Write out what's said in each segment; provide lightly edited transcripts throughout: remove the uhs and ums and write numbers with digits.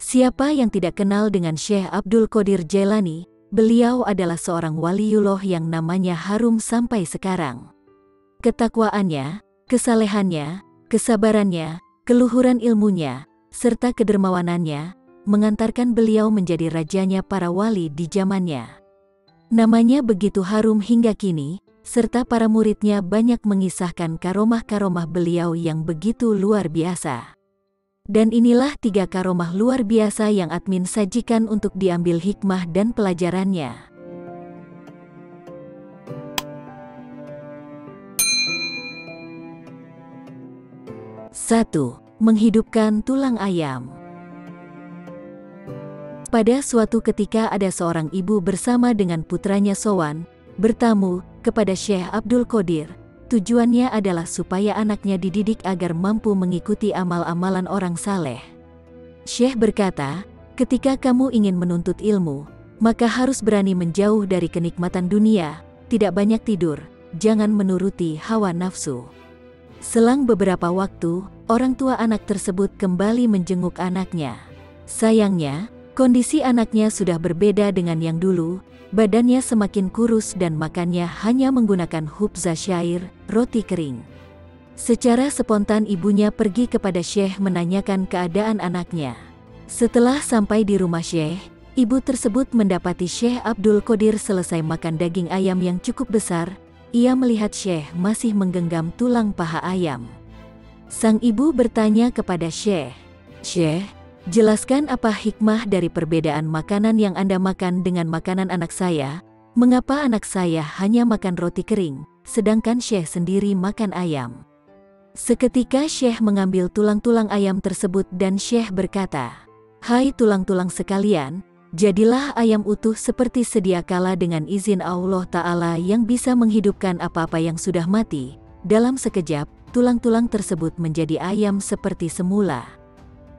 Siapa yang tidak kenal dengan Syekh Abdul Qadir Jailani? Beliau adalah seorang waliullah yang namanya harum sampai sekarang. Ketakwaannya, kesalehannya, kesabarannya, keluhuran ilmunya, serta kedermawanannya, mengantarkan beliau menjadi rajanya para wali di zamannya. Namanya begitu harum hingga kini, serta para muridnya banyak mengisahkan karomah-karomah beliau yang begitu luar biasa. Dan inilah 3 karomah luar biasa yang admin sajikan untuk diambil hikmah dan pelajarannya. 1. Menghidupkan tulang ayam. Pada suatu ketika ada seorang ibu bersama dengan putranya Sowan, bertamu kepada Syekh Abdul Qadir. Tujuannya adalah supaya anaknya dididik agar mampu mengikuti amal-amalan orang saleh. Syekh berkata, ketika kamu ingin menuntut ilmu, maka harus berani menjauh dari kenikmatan dunia, tidak banyak tidur, jangan menuruti hawa nafsu. Selang beberapa waktu, orang tua anak tersebut kembali menjenguk anaknya. Sayangnya, kondisi anaknya sudah berbeda dengan yang dulu. Badannya semakin kurus dan makannya hanya menggunakan khubza syair, roti kering. Secara spontan ibunya pergi kepada Syekh menanyakan keadaan anaknya. Setelah sampai di rumah Syekh, ibu tersebut mendapati Syekh Abdul Qadir selesai makan daging ayam yang cukup besar. Ia melihat Syekh masih menggenggam tulang paha ayam. Sang ibu bertanya kepada Syekh, "Syekh, jelaskan apa hikmah dari perbedaan makanan yang Anda makan dengan makanan anak saya? Mengapa anak saya hanya makan roti kering, sedangkan Syekh sendiri makan ayam?" Seketika Syekh mengambil tulang-tulang ayam tersebut dan Syekh berkata, "Hai tulang-tulang sekalian, jadilah ayam utuh seperti sedia kala dengan izin Allah Ta'ala yang bisa menghidupkan apa-apa yang sudah mati. Dalam sekejap, tulang-tulang tersebut menjadi ayam seperti semula."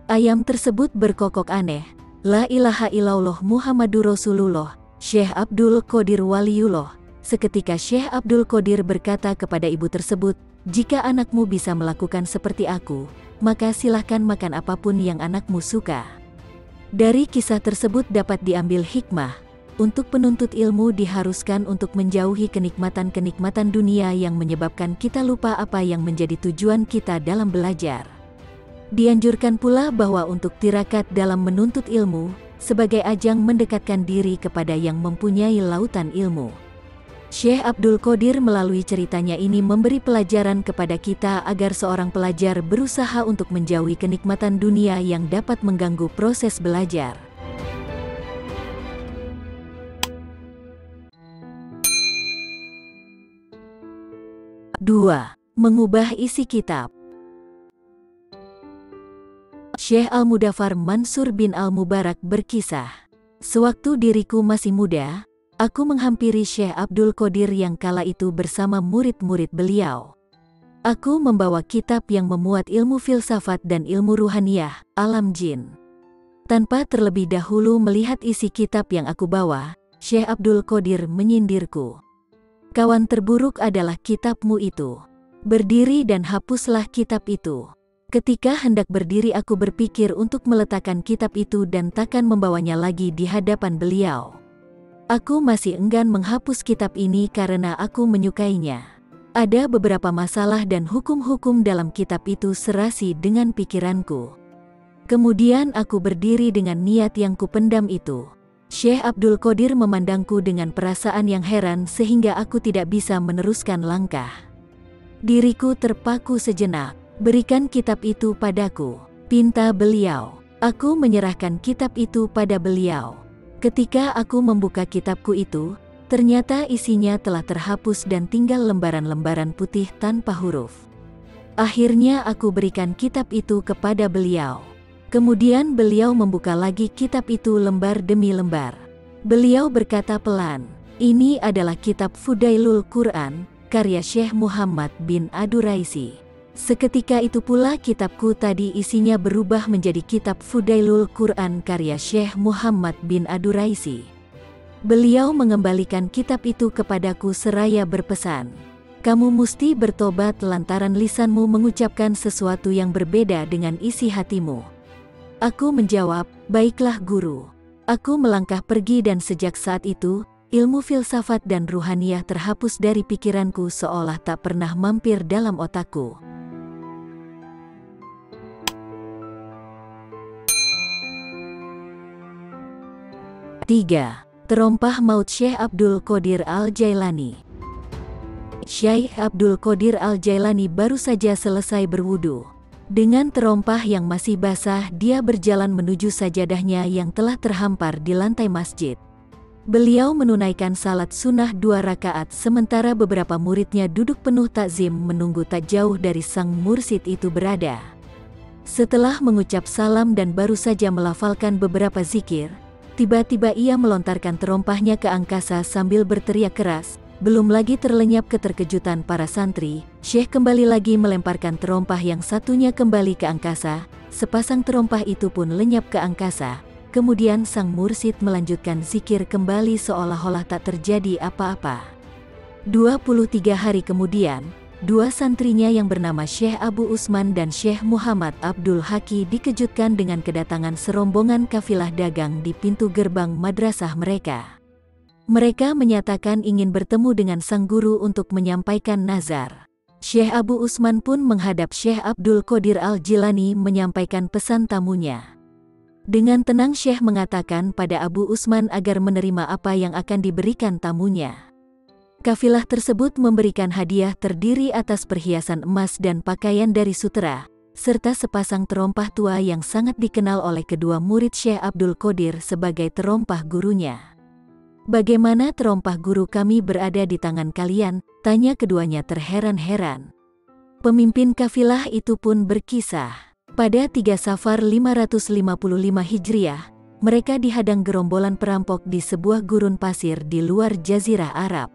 Ayam tersebut berkokok aneh, "La ilaha illallah Muhammadur Rasulullah, Syekh Abdul Qadir waliullah." Seketika Syekh Abdul Qadir berkata kepada ibu tersebut, "Jika anakmu bisa melakukan seperti aku, maka silahkan makan apapun yang anakmu suka." Dari kisah tersebut dapat diambil hikmah, untuk penuntut ilmu diharuskan untuk menjauhi kenikmatan-kenikmatan dunia yang menyebabkan kita lupa apa yang menjadi tujuan kita dalam belajar. Dianjurkan pula bahwa untuk tirakat dalam menuntut ilmu, sebagai ajang mendekatkan diri kepada yang mempunyai lautan ilmu. Syekh Abdul Qadir melalui ceritanya ini memberi pelajaran kepada kita agar seorang pelajar berusaha untuk menjauhi kenikmatan dunia yang dapat mengganggu proses belajar. 2. Mengubah isi kitab. Syekh Al-Mudaffar Mansur bin Al-Mubarak berkisah, "Sewaktu diriku masih muda, aku menghampiri Syekh Abdul Qadir yang kala itu bersama murid-murid beliau. Aku membawa kitab yang memuat ilmu filsafat dan ilmu ruhaniyah, alam jin. Tanpa terlebih dahulu melihat isi kitab yang aku bawa, Syekh Abdul Qadir menyindirku. 'Kawan terburuk adalah kitabmu itu. Berdiri dan hapuslah kitab itu.' Ketika hendak berdiri aku berpikir untuk meletakkan kitab itu dan takkan membawanya lagi di hadapan beliau. Aku masih enggan menghapus kitab ini karena aku menyukainya. Ada beberapa masalah dan hukum-hukum dalam kitab itu serasi dengan pikiranku. Kemudian aku berdiri dengan niat yang kupendam itu." Syekh Abdul Qadir memandangku dengan perasaan yang heran sehingga aku tidak bisa meneruskan langkah. Diriku terpaku sejenak. "Berikan kitab itu padaku," pinta beliau. Aku menyerahkan kitab itu pada beliau. Ketika aku membuka kitabku itu, ternyata isinya telah terhapus dan tinggal lembaran-lembaran putih tanpa huruf. Akhirnya aku berikan kitab itu kepada beliau. Kemudian beliau membuka lagi kitab itu lembar demi lembar. Beliau berkata pelan, "Ini adalah kitab Fudailul Quran, karya Syekh Muhammad bin Aduraisi." Seketika itu pula kitabku tadi isinya berubah menjadi kitab Fudailul Quran karya Syekh Muhammad bin Aduraisi. Beliau mengembalikan kitab itu kepadaku seraya berpesan, "Kamu mesti bertobat lantaran lisanmu mengucapkan sesuatu yang berbeda dengan isi hatimu." Aku menjawab, "Baiklah guru." Aku melangkah pergi dan sejak saat itu, ilmu filsafat dan ruhaniyah terhapus dari pikiranku seolah tak pernah mampir dalam otakku. Tiga. Terompah maut Syekh Abdul Qadir Al-Jailani. Syekh Abdul Qadir Al-Jailani baru saja selesai berwudu. Dengan terompah yang masih basah, dia berjalan menuju sajadahnya yang telah terhampar di lantai masjid. Beliau menunaikan salat sunnah 2 rakaat sementara beberapa muridnya duduk penuh takzim menunggu tak jauh dari sang mursyid itu berada. Setelah mengucap salam dan baru saja melafalkan beberapa zikir, tiba-tiba ia melontarkan terompahnya ke angkasa sambil berteriak keras. Belum lagi terlenyap keterkejutan para santri, Syekh kembali lagi melemparkan terompah yang satunya kembali ke angkasa. Sepasang terompah itu pun lenyap ke angkasa. Kemudian sang mursyid melanjutkan zikir kembali seolah-olah tak terjadi apa-apa. 23 hari kemudian, 2 santrinya yang bernama Syekh Abu Usman dan Syekh Muhammad Abdul Haki dikejutkan dengan kedatangan serombongan kafilah dagang di pintu gerbang madrasah mereka. Mereka menyatakan ingin bertemu dengan sang guru untuk menyampaikan nazar. Syekh Abu Usman pun menghadap Syekh Abdul Qadir Al-Jilani menyampaikan pesan tamunya. Dengan tenang Syekh mengatakan pada Abu Usman agar menerima apa yang akan diberikan tamunya. Kafilah tersebut memberikan hadiah terdiri atas perhiasan emas dan pakaian dari sutera, serta sepasang terompah tua yang sangat dikenal oleh kedua murid Syekh Abdul Qadir sebagai terompah gurunya. "Bagaimana terompah guru kami berada di tangan kalian?" tanya keduanya terheran-heran. Pemimpin kafilah itu pun berkisah. Pada 3 Safar 555 Hijriah, mereka dihadang gerombolan perampok di sebuah gurun pasir di luar Jazirah Arab.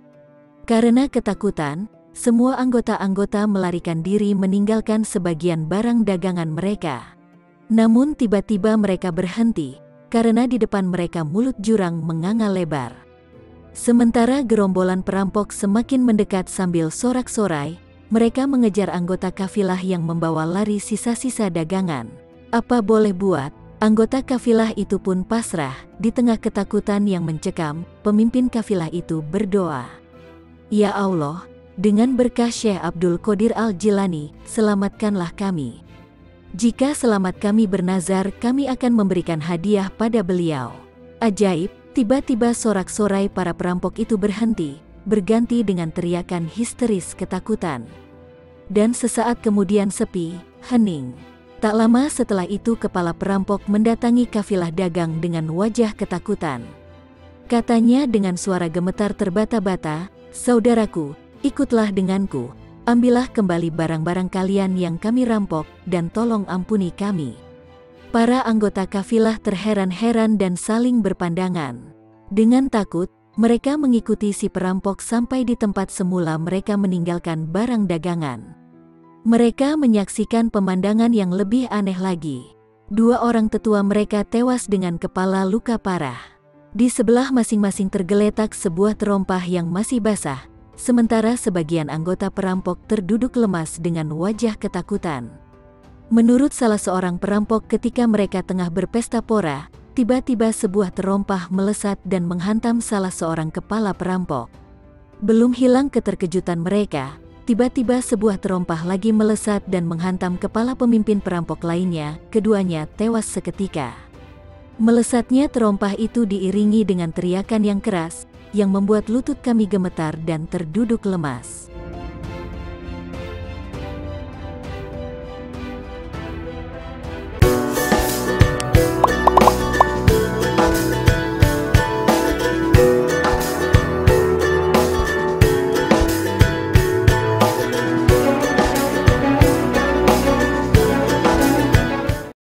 Karena ketakutan, semua anggota-anggota melarikan diri meninggalkan sebagian barang dagangan mereka. Namun tiba-tiba mereka berhenti, karena di depan mereka mulut jurang menganga lebar. Sementara gerombolan perampok semakin mendekat sambil sorak-sorai, mereka mengejar anggota kafilah yang membawa lari sisa-sisa dagangan. Apa boleh buat, anggota kafilah itu pun pasrah. Di tengah ketakutan yang mencekam, pemimpin kafilah itu berdoa, "Ya Allah, dengan berkah Syekh Abdul Qadir Al-Jilani, selamatkanlah kami. Jika selamat kami bernazar, kami akan memberikan hadiah pada beliau." Ajaib, tiba-tiba sorak-sorai para perampok itu berhenti, berganti dengan teriakan histeris ketakutan. Dan sesaat kemudian sepi, hening. Tak lama setelah itu kepala perampok mendatangi kafilah dagang dengan wajah ketakutan. Katanya dengan suara gemetar terbata-bata, "Saudaraku, ikutlah denganku, ambillah kembali barang-barang kalian yang kami rampok, dan tolong ampuni kami." Para anggota kafilah terheran-heran dan saling berpandangan. Dengan takut, mereka mengikuti si perampok sampai di tempat semula mereka meninggalkan barang dagangan. Mereka menyaksikan pemandangan yang lebih aneh lagi. 2 orang tetua mereka tewas dengan kepala luka parah. Di sebelah masing-masing tergeletak sebuah terompah yang masih basah, sementara sebagian anggota perampok terduduk lemas dengan wajah ketakutan. Menurut salah seorang perampok, ketika mereka tengah berpesta pora, tiba-tiba sebuah terompah melesat dan menghantam salah seorang kepala perampok. Belum hilang keterkejutan mereka, tiba-tiba sebuah terompah lagi melesat dan menghantam kepala pemimpin perampok lainnya, keduanya tewas seketika. Melesatnya terompah itu diiringi dengan teriakan yang keras, yang membuat lutut kami gemetar dan terduduk lemas.